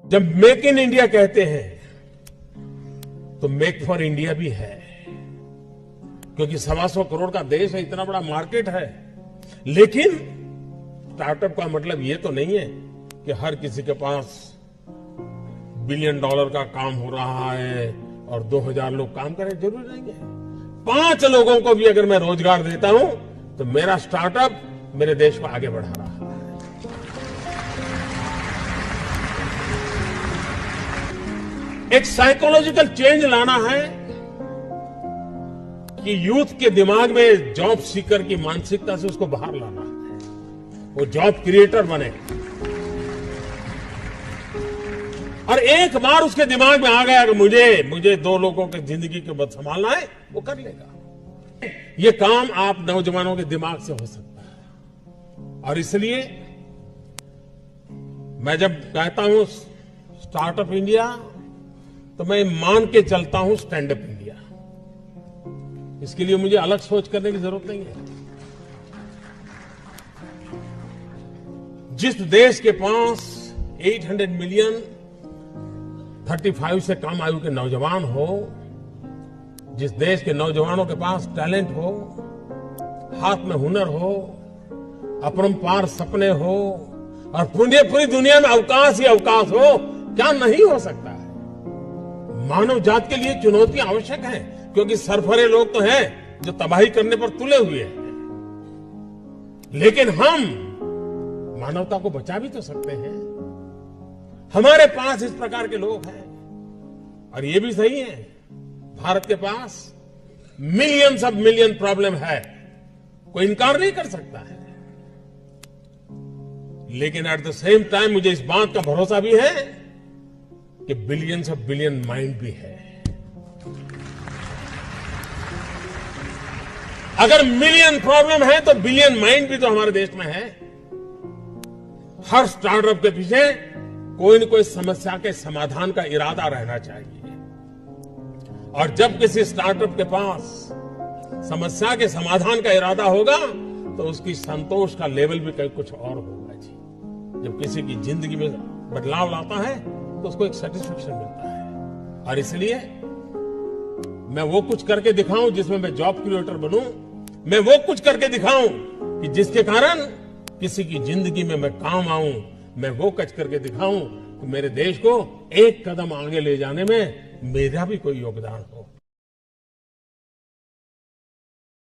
जब make in India कहते हैं तो मेक फॉर इंडिया भी है, क्योंकि 125 करोड़ का देश है, इतना बड़ा मार्केट है। लेकिन स्टार्टअप का मतलब ये तो नहीं है कि हर किसी के पास $1 बिलियन का काम हो रहा है और 2000 लोग काम करें, जरूरी नहीं है। 5 लोगों को भी अगर मैं रोजगार देता हूं तो मेरा स्टार्टअप मेरे देश को आगे बढ़ा रहा है। एक साइकोलॉजिकल चेंज लाना है कि यूथ के दिमाग में जॉब सीकर की मानसिकता से उसको बाहर लाना है, वो जॉब क्रिएटर बने। और एक बार उसके दिमाग में आ गया कि मुझे 2 लोगों की जिंदगी के बाद संभालना है, वो कर लेगा। ये काम आप नौजवानों के दिमाग से हो सकता है। और इसलिए मैं जब कहता हूं स्टार्टअप इंडिया, तो मैं मान के चलता हूं स्टैंड अप इंडिया। इसके लिए मुझे अलग सोच करने की जरूरत नहीं है। जिस देश के पास 800 मिलियन 35 से कम आयु के नौजवान हो, जिस देश के नौजवानों के पास टैलेंट हो, हाथ में हुनर हो, अपरंपार सपने हो और पूरी दुनिया में अवकाश ही अवकाश हो, क्या नहीं हो सकता है। मानव जात के लिए चुनौती आवश्यक है, क्योंकि सरफरे लोग तो हैं जो तबाही करने पर तुले हुए हैं। लेकिन हम मानवता को बचा भी तो सकते हैं। हमारे पास इस प्रकार के लोग हैं। और ये भी सही है, भारत के पास मिलियंस ऑफ मिलियन प्रॉब्लम है, कोई इनकार नहीं कर सकता है। लेकिन एट द सेम टाइम मुझे इस बात का भरोसा भी है कि बिलियंस ऑफ बिलियन माइंड भी है। अगर मिलियन प्रॉब्लम है तो बिलियन माइंड भी तो हमारे देश में है। हर स्टार्टअप के पीछे कोई न कोई समस्या के समाधान का इरादा रहना चाहिए। और जब किसी स्टार्टअप के पास समस्या के समाधान का इरादा होगा तो उसकी संतोष का लेवल भी कहीं कुछ और होगा जी। जब किसी की जिंदगी में बदलाव लाता है तो उसको एक सेटिस्फेक्शन मिलता है। और इसलिए मैं वो कुछ करके दिखाऊं जिसमें मैं जॉब क्रिएटर बनूं, मैं वो कुछ करके दिखाऊं कि जिसके कारण किसी की जिंदगी में मैं काम आऊं, मैं वो कुछ करके दिखाऊं कि मेरे देश को एक कदम आगे ले जाने में मेरा भी कोई योगदान हो।